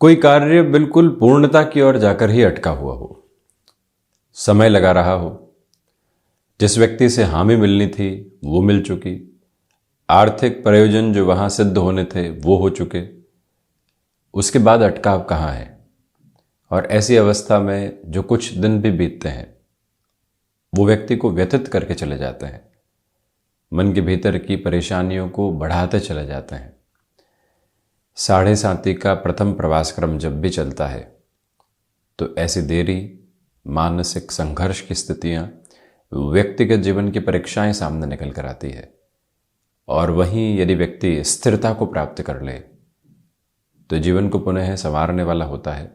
कोई कार्य बिल्कुल पूर्णता की ओर जाकर ही अटका हुआ हो, समय लगा रहा हो, जिस व्यक्ति से हामी मिलनी थी वो मिल चुकी, आर्थिक प्रयोजन जो वहां सिद्ध होने थे वो हो चुके, उसके बाद अटकाव कहाँ है। और ऐसी अवस्था में जो कुछ दिन भी बीतते हैं वो व्यक्ति को व्यथित करके चले जाते हैं, मन के भीतर की परेशानियों को बढ़ाते चले जाते हैं। साढ़े साती का प्रथम प्रवास क्रम जब भी चलता है तो ऐसी देरी, मानसिक संघर्ष की स्थितियां, व्यक्तिगत जीवन की परीक्षाएं सामने निकल कर आती है। और वहीं यदि व्यक्ति स्थिरता को प्राप्त कर ले तो जीवन को पुनः संवारने वाला होता है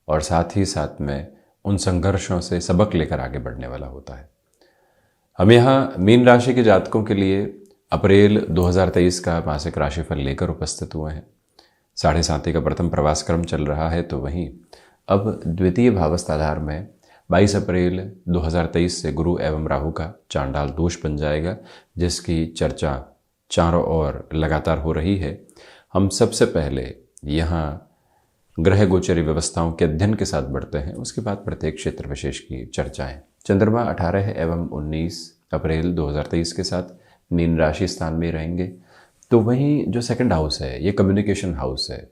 और साथ ही साथ में उन संघर्षों से सबक लेकर आगे बढ़ने वाला होता है। हम यहाँ मीन राशि के जातकों के लिए अप्रैल 2023 का मासिक राशिफल लेकर उपस्थित हुए हैं। साढ़े साती का प्रथम प्रवास क्रम चल रहा है, तो वहीं अब द्वितीय भावस्थ आधार में 22 अप्रैल 2023 से गुरु एवं राहु का चांडाल दोष बन जाएगा, जिसकी चर्चा चारों ओर लगातार हो रही है। हम सबसे पहले यहाँ ग्रह गोचरी व्यवस्थाओं के अध्ययन के साथ बढ़ते हैं, उसके बाद प्रत्येक क्षेत्र विशेष की चर्चाएं। चंद्रमा 18 एवं 19 अप्रैल 2023 के साथ मीन राशि स्थान में रहेंगे। तो वहीं जो सेकंड हाउस है ये कम्युनिकेशन हाउस है,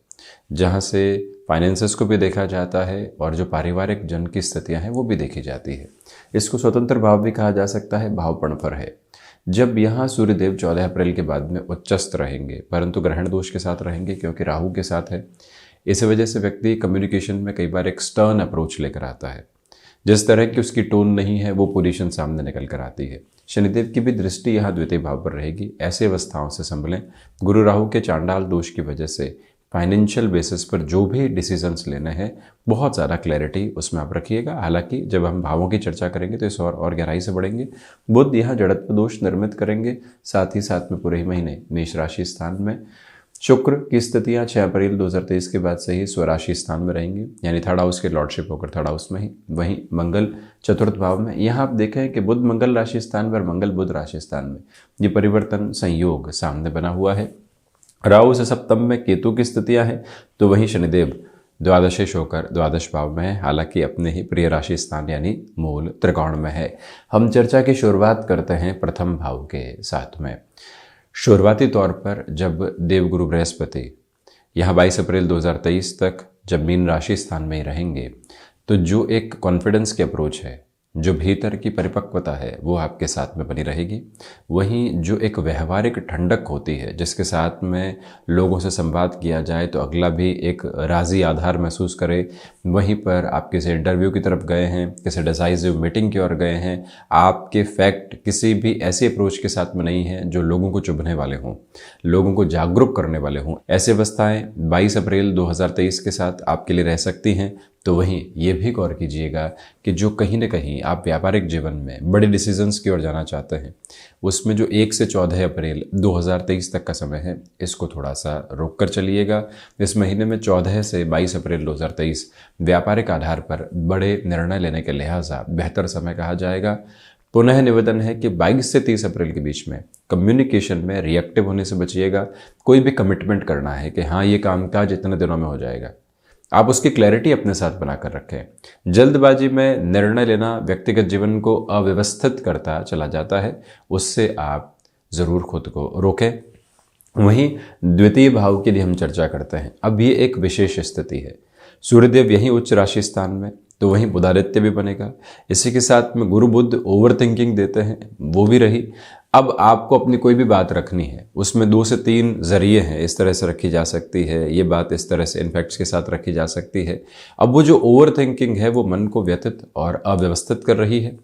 जहां से फाइनेंसेस को भी देखा जाता है और जो पारिवारिक जन की स्थितियां हैं वो भी देखी जाती है। इसको स्वतंत्र भाव भी कहा जा सकता है, भावपण पर है। जब यहाँ सूर्यदेव 14 अप्रैल के बाद में उच्चस्थ रहेंगे, परंतु ग्रहण दोष के साथ रहेंगे क्योंकि राहु के साथ है। इस वजह से व्यक्ति कम्युनिकेशन में कई बार एक स्टर्न अप्रोच लेकर आता है, जिस तरह की उसकी टोन नहीं है वो पोजीशन सामने निकल कर आती है। शनिदेव की भी दृष्टि यहाँ द्वितीय भाव पर रहेगी। ऐसे अवस्थाओं से संभलें। गुरु राहु के चांडाल दोष की वजह से फाइनेंशियल बेसिस पर जो भी डिसीजंस लेने हैं बहुत ज़्यादा क्लैरिटी उसमें आप रखिएगा। हालांकि जब हम भावों की चर्चा करेंगे तो इस और गहराई से बढ़ेंगे। बुध यहाँ जड़त्व दोष निर्मित करेंगे, साथ ही साथ में पूरे ही महीने मेष राशि स्थान में। शुक्र की स्थितियाँ 6 अप्रैल 2023 के बाद से ही स्वराशि स्थान में रहेंगी, यानी थर्ड हाउस के लॉर्डशिप होकर थर्ड हाउस में ही। वहीं मंगल चतुर्थ भाव में। यहाँ आप देखें कि बुध मंगल राशि स्थान पर, मंगल बुध राशि स्थान में ये परिवर्तन संयोग सामने बना हुआ है। राहु से सप्तम में केतु की स्थितियाँ हैं, तो वहीं शनिदेव द्वादशेश होकर द्वादश भाव में है, हालांकि अपने ही प्रिय राशि स्थान यानी मूल त्रिकोण में है। हम चर्चा की शुरुआत करते हैं प्रथम भाव के साथ में। शुरुआती तौर पर जब देवगुरु बृहस्पति यहाँ 22 अप्रैल 2023 तक जब मीन राशि स्थान में ही रहेंगे, तो जो एक कॉन्फिडेंस की अप्रोच है, जो भीतर की परिपक्वता है वो आपके साथ में बनी रहेगी। वहीं जो एक व्यवहारिक ठंडक होती है, जिसके साथ में लोगों से संवाद किया जाए तो अगला भी एक राजी आधार महसूस करे। वहीं पर आप किसी इंटरव्यू की तरफ गए हैं, किसी डिसाइसिव मीटिंग की ओर गए हैं, आपके फैक्ट किसी भी ऐसी अप्रोच के साथ में नहीं है जो लोगों को चुभने वाले हों, लोगों को जागरूक करने वाले हों। ऐसी अवस्थाएं 22 अप्रैल 2023 के साथ आपके लिए रह सकती हैं। तो वहीं ये भी गौर कीजिएगा कि जो कहीं ना कहीं आप व्यापारिक जीवन में बड़े डिसीजंस की ओर जाना चाहते हैं, उसमें जो 1 से 14 अप्रैल 2023 तक का समय है, इसको थोड़ा सा रोक कर चलिएगा। इस महीने में 14 से 22 अप्रैल 2023 व्यापारिक आधार पर बड़े निर्णय लेने के लिहाजा बेहतर समय कहा जाएगा। पुनः निवेदन है कि 22 से 30 अप्रैल के बीच में कम्युनिकेशन में रिएक्टिव होने से बचिएगा। कोई भी कमिटमेंट करना है कि हाँ ये कामकाज इतने दिनों में हो जाएगा, आप उसकी क्लैरिटी अपने साथ बनाकर रखें। जल्दबाजी में निर्णय लेना व्यक्तिगत जीवन को अव्यवस्थित करता चला जाता है, उससे आप ज़रूर खुद को रोकें। वहीं द्वितीय भाव की यदि हम चर्चा करते हैं, अब ये एक विशेष स्थिति है। सूर्यदेव यहीं उच्च राशि स्थान में, तो वहीं बुधादित्य भी बनेगा। इसी के साथ में गुरु बुध ओवर थिंकिंग देते हैं, वो भी रही। अब आपको अपनी कोई भी बात रखनी है, उसमें 2 से 3 जरिए हैं, इस तरह से रखी जा सकती है, ये बात इस तरह से इनफैक्ट्स के साथ रखी जा सकती है। अब वो जो ओवर थिंकिंग है वो मन को व्यथित और अव्यवस्थित कर रही है,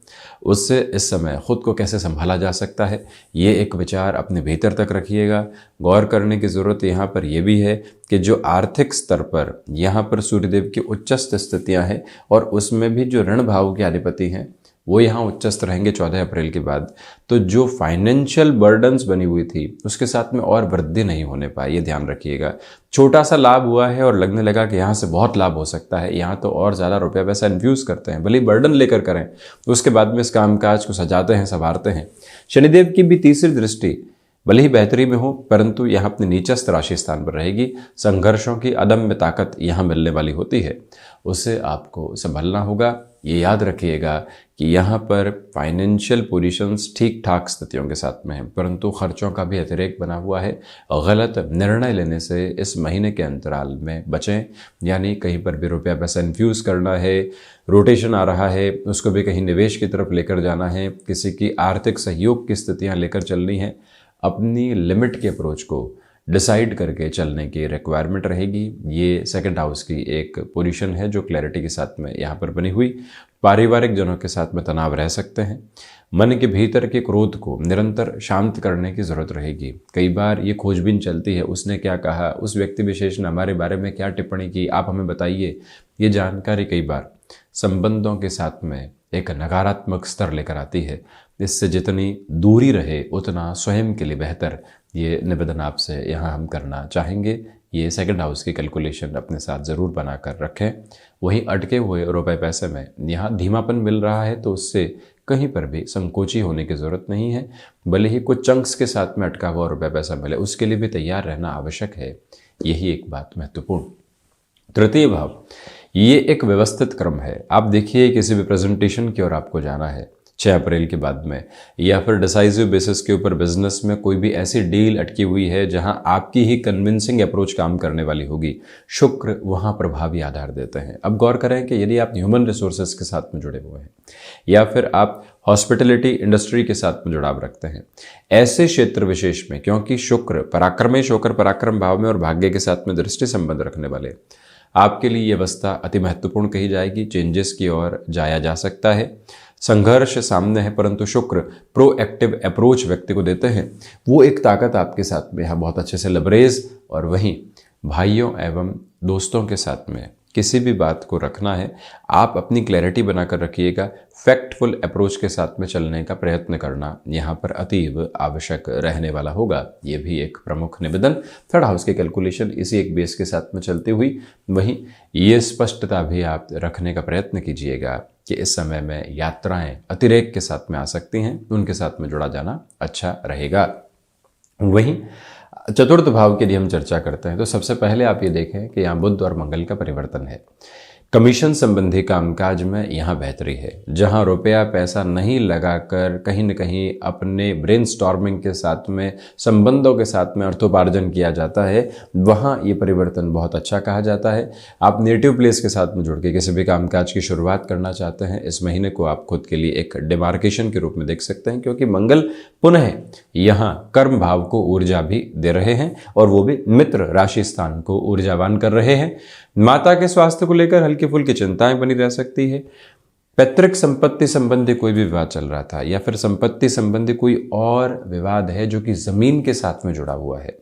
उससे इस समय खुद को कैसे संभाला जा सकता है, ये एक विचार अपने भीतर तक रखिएगा। गौर करने की ज़रूरत यहाँ पर यह भी है कि जो आर्थिक स्तर पर यहाँ पर सूर्यदेव की उच्चस्थ स्थितियाँ हैं और उसमें भी जो ऋण भाव के अधिपति हैं वो यहाँ उच्चस्थ रहेंगे 14 अप्रैल के बाद। तो जो फाइनेंशियल बर्डन्स बनी हुई थी उसके साथ में और वृद्धि नहीं होने पाई, ये ध्यान रखिएगा। छोटा सा लाभ हुआ है और लगने लगा कि यहाँ से बहुत लाभ हो सकता है, यहाँ तो और ज़्यादा रुपया पैसा इन्फ्यूज़ करते हैं, भले बर्डन लेकर करें, उसके बाद में इस कामकाज को सजाते हैं, संवारते हैं। शनिदेव की भी तीसरी दृष्टि भले ही बेहतरी में हो, परंतु यहाँ अपने नीचस्थ राशि स्थान पर रहेगी। संघर्षों की अदम्य ताकत यहाँ मिलने वाली होती है, उससे आपको संभलना होगा। ये याद रखिएगा कि यहाँ पर फाइनेंशियल पोजीशंस ठीक ठाक स्थितियों के साथ में हैं, परंतु खर्चों का भी अतिरेक बना हुआ है। गलत निर्णय लेने से इस महीने के अंतराल में बचें, यानी कहीं पर भी रुपया पैसा इन्फ्यूज़ करना है, रोटेशन आ रहा है, उसको भी कहीं निवेश की तरफ लेकर जाना है, किसी की आर्थिक सहयोग की स्थितियाँ लेकर चलनी है, अपनी लिमिट के अप्रोच को डिसाइड करके चलने की रिक्वायरमेंट रहेगी। ये सेकंड हाउस की एक पोजीशन है जो क्लैरिटी के साथ में यहाँ पर बनी हुई। पारिवारिक जनों के साथ में तनाव रह सकते हैं। मन के भीतर के क्रोध को निरंतर शांत करने की ज़रूरत रहेगी। कई बार ये खोजबीन चलती है, उसने क्या कहा, उस व्यक्ति विशेष ने हमारे बारे में क्या टिप्पणी की, आप हमें बताइए। ये जानकारी कई बार संबंधों के साथ में एक नकारात्मक स्तर लेकर आती है। इससे जितनी दूरी रहे उतना स्वयं के लिए बेहतर, ये निवेदन आपसे यहाँ हम करना चाहेंगे। ये सेकंड हाउस की कैलकुलेशन अपने साथ ज़रूर बनाकर रखें। वहीं अटके हुए रुपए पैसे में यहाँ धीमापन मिल रहा है, तो उससे कहीं पर भी संकोची होने की ज़रूरत नहीं है। भले ही कुछ चंक्स के साथ में अटका हुआ रुपए पैसा मिले, उसके लिए भी तैयार रहना आवश्यक है। यही एक बात महत्वपूर्ण। तृतीय भाव, ये एक व्यवस्थित क्रम है। आप देखिए, किसी भी प्रेजेंटेशन की ओर आपको जाना है 6 अप्रैल के बाद में, या फिर डिसाइसिव बेसिस के ऊपर बिजनेस में कोई भी ऐसी डील अटकी हुई है जहां आपकी ही कन्विंसिंग अप्रोच काम करने वाली होगी, शुक्र वहां प्रभावी आधार देते हैं। अब गौर करें कि यदि आप ह्यूमन रिसोर्सेज के साथ में जुड़े हुए हैं या फिर आप हॉस्पिटलिटी इंडस्ट्री के साथ में जुड़ाव रखते हैं, ऐसे क्षेत्र विशेष में, क्योंकि शुक्र पराक्रमेश होकर पराक्रम भाव में और भाग्य के साथ में दृष्टि संबंध रखने वाले, आपके लिए ये अवस्था अति महत्वपूर्ण कही जाएगी। चेंजेस की ओर जाया जा सकता है। संघर्ष सामने है, परंतु शुक्र प्रोएक्टिव अप्रोच व्यक्ति को देते हैं। वो एक ताकत आपके साथ में यहाँ बहुत अच्छे से लबरेज। और वहीं भाइयों एवं दोस्तों के साथ में किसी भी बात को रखना है, आप अपनी क्लैरिटी बनाकर रखिएगा। फैक्टफुल अप्रोच के साथ में चलने का प्रयत्न करना यहाँ पर अतीव आवश्यक रहने वाला होगा। ये भी एक प्रमुख निवेदन। थर्ड हाउस की कैलकुलेशन इसी एक बेस के साथ में चलती हुई, वहीं ये स्पष्टता भी आप रखने का प्रयत्न कीजिएगा कि इस समय में यात्राएं अतिरेक के साथ में आ सकती हैं, उनके साथ में जुड़ा जाना अच्छा रहेगा। वहीं चतुर्थ भाव की यदि हम चर्चा करते हैं तो सबसे पहले आप ये देखें कि यहाँ बुध और मंगल का परिवर्तन है। कमीशन संबंधी कामकाज में यहाँ बेहतरी है। जहाँ रुपया पैसा नहीं लगाकर कहीं न कहीं अपने ब्रेनस्टॉर्मिंग के साथ में, संबंधों के साथ में अर्थोपार्जन किया जाता है, वहाँ ये परिवर्तन बहुत अच्छा कहा जाता है। आप नेटिव प्लेस के साथ में जुड़ के किसी भी कामकाज की शुरुआत करना चाहते हैं, इस महीने को आप खुद के लिए एक डिमार्केशन के रूप में देख सकते हैं, क्योंकि मंगल पुनः यहाँ कर्म भाव को ऊर्जा भी दे रहे हैं और वो भी मित्र राशि स्थान को ऊर्जावान कर रहे हैं। माता के स्वास्थ्य को लेकर हल्की फुल्की चिंताएं बनी रह सकती है। पैतृक संपत्ति संबंधी कोई भी विवाद चल रहा था या फिर संपत्ति संबंधी कोई और विवाद है जो कि जमीन के साथ में जुड़ा हुआ है,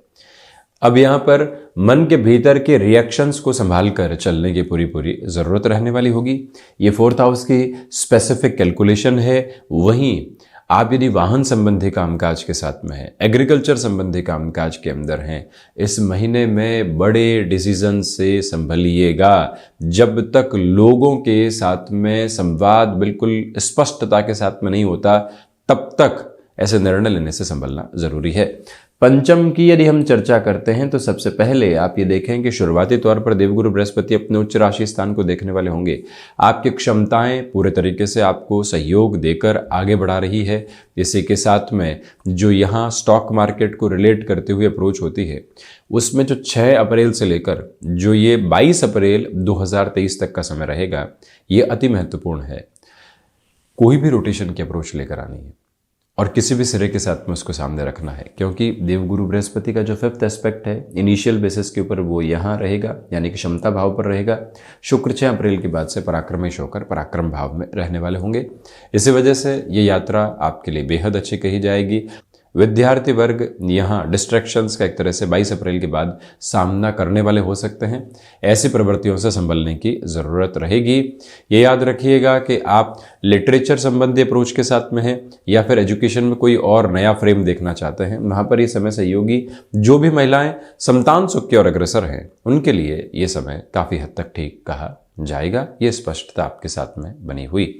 अब यहाँ पर मन के भीतर के रिएक्शंस को संभाल कर चलने की पूरी ज़रूरत रहने वाली होगी। ये फोर्थ हाउस की स्पेसिफिक कैलकुलेशन है। वहीं आप यदि वाहन संबंधी कामकाज के साथ में हैं, एग्रीकल्चर संबंधी कामकाज के अंदर हैं, इस महीने में बड़े डिसीजन से संभलिएगा। जब तक लोगों के साथ में संवाद बिल्कुल स्पष्टता के साथ में नहीं होता, तब तक ऐसे निर्णय लेने से संभलना जरूरी है। पंचम की यदि हम चर्चा करते हैं तो सबसे पहले आप ये देखें कि शुरुआती तौर पर देवगुरु बृहस्पति अपने उच्च राशि स्थान को देखने वाले होंगे। आपकी क्षमताएं पूरे तरीके से आपको सहयोग देकर आगे बढ़ा रही है। इसी के साथ में जो यहाँ स्टॉक मार्केट को रिलेट करते हुए अप्रोच होती है, उसमें जो 6 अप्रैल से लेकर जो ये 22 अप्रैल 2023 तक का समय रहेगा, ये अति महत्वपूर्ण है। कोई भी रोटेशन की अप्रोच लेकर आनी है और किसी भी सिरे के साथ में उसको सामने रखना है, क्योंकि देवगुरु बृहस्पति का जो 5th एस्पेक्ट है इनिशियल बेसिस के ऊपर वो यहाँ रहेगा, यानी कि क्षमता भाव पर रहेगा। शुक्र 6 अप्रैल के बाद से पराक्रमेश होकर पराक्रम भाव में रहने वाले होंगे। इसी वजह से ये यात्रा आपके लिए बेहद अच्छी कही जाएगी। विद्यार्थी वर्ग यहाँ डिस्ट्रैक्शंस का एक तरह से 22 अप्रैल के बाद सामना करने वाले हो सकते हैं। ऐसी प्रवृत्तियों से संभलने की ज़रूरत रहेगी। ये याद रखिएगा कि आप लिटरेचर संबंधी अप्रोच के साथ में हैं या फिर एजुकेशन में कोई और नया फ्रेम देखना चाहते हैं, वहाँ पर ये समय सहयोगी। जो भी महिलाएं संतान सुख की ओर अग्रसर हैं, उनके लिए ये समय काफ़ी हद तक ठीक कहा जाएगा। ये स्पष्टता आपके साथ में बनी हुई।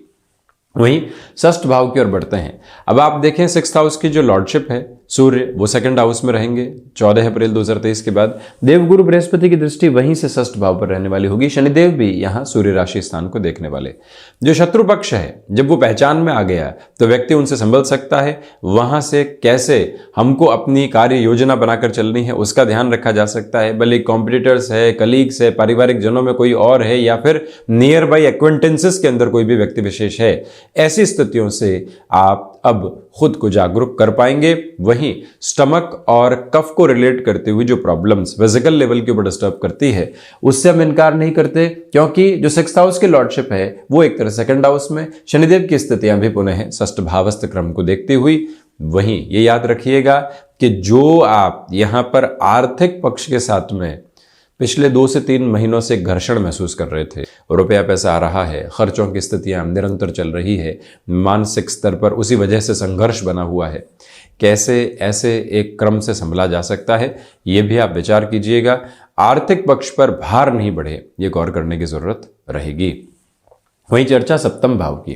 वहीं षष्ठ भाव की ओर बढ़ते हैं। अब आप देखें 6th हाउस की जो लॉर्डशिप है सूर्य वो सेकंड हाउस में रहेंगे 14 अप्रैल 2023 के बाद। देवगुरु बृहस्पति की दृष्टि वहीं से षष्ठ भाव पर रहने वाली होगी। शनिदेव भी यहाँ सूर्य राशि स्थान को देखने वाले। जो शत्रु पक्ष है जब वो पहचान में आ गया तो व्यक्ति उनसे संभल सकता है। वहां से कैसे हमको अपनी कार्य योजना बनाकर चलनी है उसका ध्यान रखा जा सकता है। भले कॉम्पिटिटर्स है, कलीग्स है, पारिवारिक जनों में कोई और है, या फिर नियर बाई एक्वेंटेंसेस के अंदर कोई भी व्यक्ति विशेष है, ऐसी स्थितियों से आप अब खुद को जागरूक कर पाएंगे। वहीं स्टमक और कफ को रिलेट करते हुए जो प्रॉब्लम्स फिजिकल लेवल के ऊपर डिस्टर्ब करती है उससे हम इनकार नहीं करते, क्योंकि जो 6th हाउस की लॉर्डशिप है वो एक तरह सेकंड हाउस में, शनिदेव की स्थितियां भी पुनः षष्ठ भावस्थ क्रम को देखती हुई। वहीं ये याद रखिएगा कि जो आप यहां पर आर्थिक पक्ष के साथ में पिछले 2 से 3 महीनों से घर्षण महसूस कर रहे थे, रुपया पैसा आ रहा है, खर्चों की स्थितियां निरंतर चल रही है, मानसिक स्तर पर उसी वजह से संघर्ष बना हुआ है, कैसे ऐसे एक क्रम से संभला जा सकता है ये भी आप विचार कीजिएगा। आर्थिक पक्ष पर भार नहीं बढ़े ये गौर करने की जरूरत रहेगी। वहीं चर्चा सप्तम भाव की।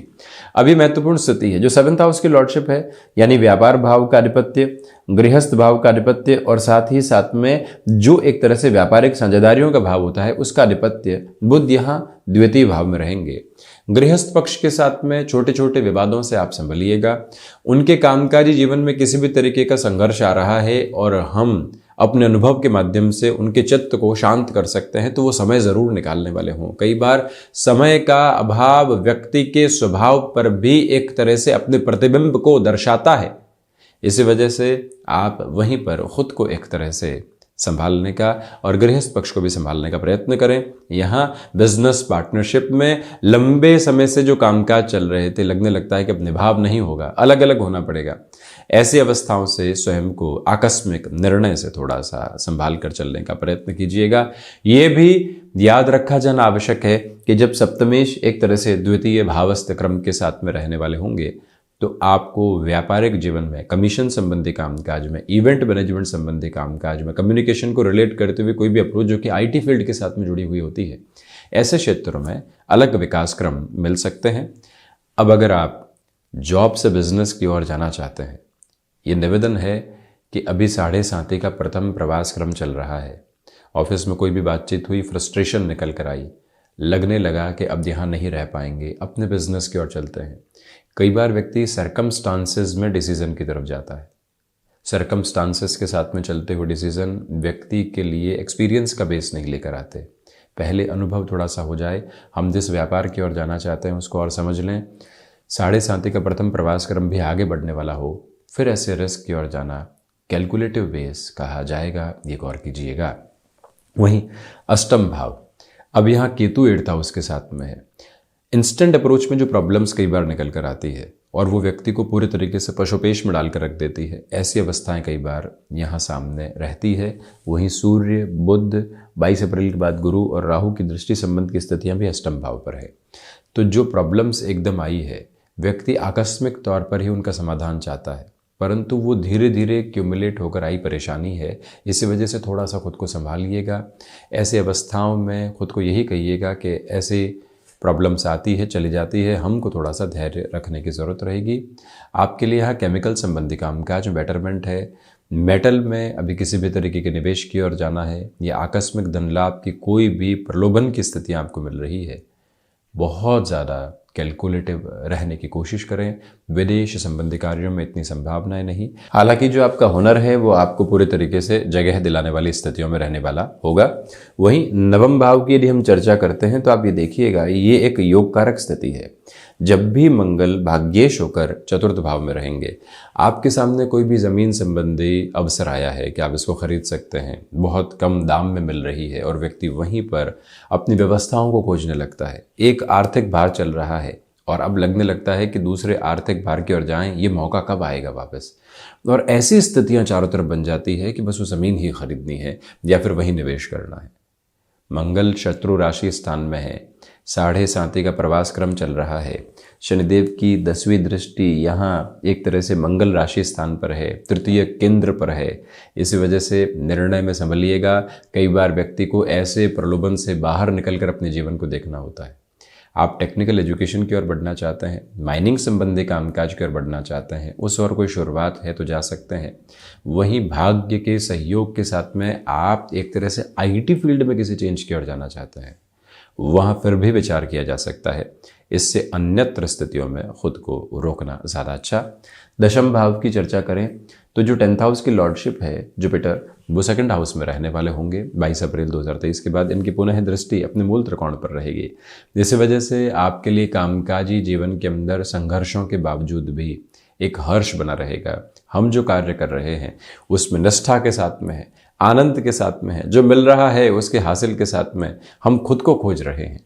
अभी महत्वपूर्ण स्थिति है। जो 7th हाउस की लॉर्डशिप है यानी व्यापार भाव का अधिपत्य, गृहस्थ भाव का अधिपत्य और साथ ही साथ में जो एक तरह से व्यापारिक साझेदारियों का भाव होता है उसका अधिपत्य बुध यहाँ द्वितीय भाव में रहेंगे। गृहस्थ पक्ष के साथ में छोटे छोटे विवादों से आप संभलिएगा। उनके कामकाजी जीवन में किसी भी तरीके का संघर्ष आ रहा है और हम अपने अनुभव के माध्यम से उनके चित्त को शांत कर सकते हैं तो वो समय जरूर निकालने वाले हों। कई बार समय का अभाव व्यक्ति के स्वभाव पर भी एक तरह से अपने प्रतिबिंब को दर्शाता है। इसी वजह से आप वहीं पर खुद को एक तरह से संभालने का और गृहस्थ पक्ष को भी संभालने का प्रयत्न करें। यहाँ बिजनेस पार्टनरशिप में लंबे समय से जो कामकाज चल रहे थे लगने लगता है कि अब निभाव नहीं होगा, अलग अलग होना पड़ेगा। ऐसी अवस्थाओं से स्वयं को आकस्मिक निर्णय से थोड़ा सा संभाल कर चलने का प्रयत्न कीजिएगा। ये भी याद रखा जाना आवश्यक है कि जब सप्तमेश एक तरह से द्वितीय भावस्थ क्रम के साथ में रहने वाले होंगे तो आपको व्यापारिक जीवन में कमीशन संबंधी कामकाज में, इवेंट मैनेजमेंट संबंधी कामकाज में, कम्युनिकेशन को रिलेट करते हुए कोई भी अप्रोच जो कि आईटी फील्ड के साथ में जुड़ी हुई होती है, ऐसे क्षेत्रों में अलग विकास क्रम मिल सकते हैं। अब अगर आप जॉब से बिजनेस की ओर जाना चाहते हैं, ये निवेदन है कि अभी 7.5 का प्रथम प्रवास क्रम चल रहा है। ऑफिस में कोई भी बातचीत हुई, फ्रस्ट्रेशन निकल कर आई, लगने लगा कि अब यहाँ नहीं रह पाएंगे, अपने बिजनेस की ओर चलते हैं। कई बार व्यक्ति सरकमस्टांसेस में डिसीजन की तरफ जाता है। सरकमस्टांसेस के साथ में चलते हुए डिसीजन व्यक्ति के लिए एक्सपीरियंस का बेस नहीं लेकर आते। पहले अनुभव थोड़ा सा हो जाए, हम जिस व्यापार की ओर जाना चाहते हैं उसको और समझ लें, 7.5 का प्रथम प्रवास क्रम भी आगे बढ़ने वाला हो, फिर ऐसे रिस्क की ओर जाना कैलकुलेटिव बेस कहा जाएगा, ये गौर कीजिएगा। वहीं अष्टम भाव, अब यहाँ केतु 8th हाउस के साथ में है। इंस्टेंट अप्रोच में जो प्रॉब्लम्स कई बार निकल कर आती है और वो व्यक्ति को पूरे तरीके से पशुपेश में डालकर रख देती है, ऐसी अवस्थाएं कई बार यहाँ सामने रहती है। वहीं सूर्य, बुध, 22 अप्रैल के बाद गुरु और राहु की दृष्टि संबंध की स्थितियां भी अष्टम भाव पर है। तो जो प्रॉब्लम्स एकदम आई है, व्यक्ति आकस्मिक तौर पर ही उनका समाधान चाहता है, परंतु वो धीरे धीरे क्यूमुलेट होकर आई परेशानी है। इसी वजह से थोड़ा सा खुद को संभालिएगा। ऐसे अवस्थाओं में खुद को यही कहिएगा कि ऐसे प्रॉब्लम्स आती है, चली जाती है, हमको थोड़ा सा धैर्य रखने की ज़रूरत रहेगी। आपके लिए यहाँ केमिकल संबंधी कामकाज में बेटरमेंट है। मेटल में अभी किसी भी तरीके के निवेश की ओर जाना है या आकस्मिक धन लाभ की कोई भी प्रलोभन की स्थितियाँ आपको मिल रही है, बहुत ज़्यादा कैलकुलेटिव रहने की कोशिश करें। विदेश संबंधी कार्यों में इतनी संभावनाएं नहीं। हालांकि जो आपका हुनर है वो आपको पूरे तरीके से जगह दिलाने वाली स्थितियों में रहने वाला होगा। वहीं नवम भाव की यदि हम चर्चा करते हैं तो आप ये देखिएगा, ये एक योग कारक स्थिति है। जब भी मंगल भाग्येश होकर 4th भाव में रहेंगे, आपके सामने कोई भी ज़मीन संबंधी अवसर आया है कि आप इसको खरीद सकते हैं, बहुत कम दाम में मिल रही है और व्यक्ति वहीं पर अपनी व्यवस्थाओं को खोजने लगता है। एक आर्थिक भार चल रहा है और अब लगने लगता है कि दूसरे आर्थिक भार की ओर जाएं, ये मौका कब आएगा वापस। और ऐसी स्थितियां चारों तरफ बन जाती है कि बस वो ज़मीन ही खरीदनी है या फिर वहीं निवेश करना है। मंगल शत्रु राशि स्थान में है, 7.5 का प्रवास क्रम चल रहा है। शनिदेव की 10वीं दृष्टि यहाँ एक तरह से मंगल राशि स्थान पर है, तृतीय केंद्र पर है। इसी वजह से निर्णय में संभलिएगा। कई बार व्यक्ति को ऐसे प्रलोभन से बाहर निकलकर अपने जीवन को देखना होता है। आप टेक्निकल एजुकेशन की ओर बढ़ना चाहते हैं, माइनिंग संबंधी कामकाज की ओर बढ़ना चाहते हैं, उस ओर कोई शुरुआत है तो जा सकते हैं। वहीं भाग्य के सहयोग के साथ में आप एक तरह से आईटी फील्ड में किसी चेंज की ओर जाना चाहते हैं, वहाँ फिर भी विचार किया जा सकता है। इससे अन्यत्र स्थितियों में खुद को रोकना ज़्यादा अच्छा। दशम भाव की चर्चा करें तो जो 10th हाउस की लॉर्डशिप है जुपिटर, वो सेकंड हाउस में रहने वाले होंगे 22 अप्रैल 2023 के बाद। इनकी पुनः दृष्टि अपने मूल त्रिकोण पर रहेगी, जिस वजह से आपके लिए कामकाजी जीवन के अंदर संघर्षों के बावजूद भी एक हर्ष बना रहेगा। हम जो कार्य कर रहे हैं उसमें निष्ठा के साथ में है, आनंद के साथ में है, जो मिल रहा है उसके हासिल के साथ में हम खुद को खोज रहे हैं।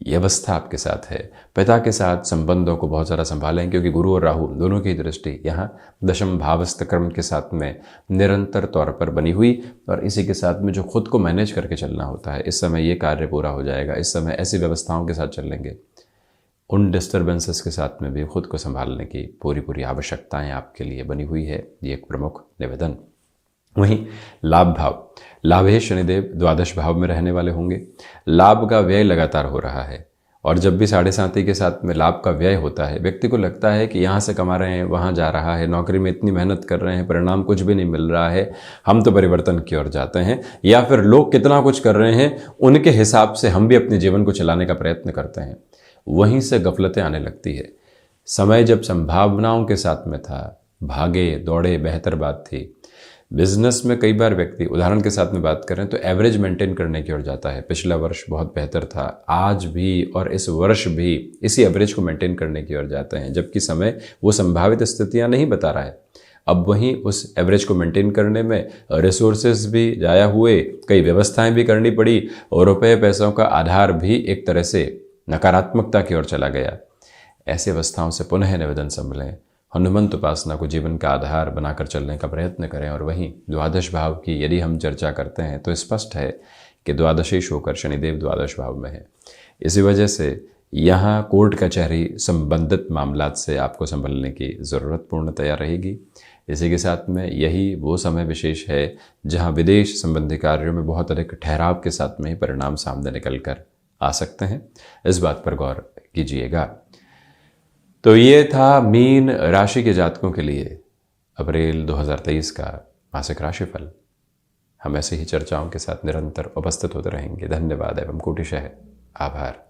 यह अवस्था आपके साथ है। पिता के साथ संबंधों को बहुत ज़्यादा संभालें, क्योंकि गुरु और राहु दोनों की दृष्टि यहाँ दशम भावस्थ क्रम के साथ में निरंतर तौर पर बनी हुई, और इसी के साथ में जो खुद को मैनेज करके चलना होता है, इस समय ये कार्य पूरा हो जाएगा। इस समय ऐसी व्यवस्थाओं के साथ चलेंगे, उन डिस्टर्बेंसेस के साथ में भी खुद को संभालने की पूरी आवश्यकताएं आपके लिए बनी हुई है। ये एक प्रमुख निवेदन। वहीं लाभ भाव, लाभेश शनिदेव द्वादश भाव में रहने वाले होंगे। लाभ का व्यय लगातार हो रहा है, और जब भी 7.5 के साथ में लाभ का व्यय होता है, व्यक्ति को लगता है कि यहाँ से कमा रहे हैं वहाँ जा रहा है, नौकरी में इतनी मेहनत कर रहे हैं परिणाम कुछ भी नहीं मिल रहा है, हम तो परिवर्तन की ओर जाते हैं, या फिर लोग कितना कुछ कर रहे हैं उनके हिसाब से हम भी अपने जीवन को चलाने का प्रयत्न करते हैं। वहीं से गफलतें आने लगती है। समय जब संभावनाओं के साथ में था, भागे दौड़े बेहतर बात थी। बिजनेस में कई बार व्यक्ति, उदाहरण के साथ में बात करें तो एवरेज मेंटेन करने की ओर जाता है। पिछला वर्ष बहुत बेहतर था, आज भी और इस वर्ष भी इसी एवरेज को मेंटेन करने की ओर जाते हैं, जबकि समय वो संभावित स्थितियां नहीं बता रहा है। अब वहीं उस एवरेज को मेंटेन करने में रिसोर्सेज भी जाया हुए, कई व्यवस्थाएं भी करनी पड़ी, और रुपये पैसों का आधार भी एक तरह से नकारात्मकता की ओर चला गया। ऐसी अवस्थाओं से पुनः निवेदन संभलें, हनुमंत उपासना को जीवन का आधार बनाकर चलने का प्रयत्न करें। और वहीं द्वादश भाव की यदि हम चर्चा करते हैं तो स्पष्ट है कि द्वादशीश होकर शनिदेव द्वादश भाव में है। इसी वजह से यहाँ कोर्ट कचहरी संबंधित मामलात से आपको संभलने की ज़रूरत पूर्णतया रहेगी। इसी के साथ में यही वो समय विशेष है जहाँ विदेश संबंधी कार्यों में बहुत अधिक ठहराव के साथ में ही परिणाम सामने निकल कर आ सकते हैं। इस बात पर गौर कीजिएगा। तो ये था मीन राशि के जातकों के लिए अप्रैल 2023 का मासिक राशिफल। हम ऐसे ही चर्चाओं के साथ निरंतर उपस्थित होते रहेंगे। धन्यवाद एवं कोटिशः आभार।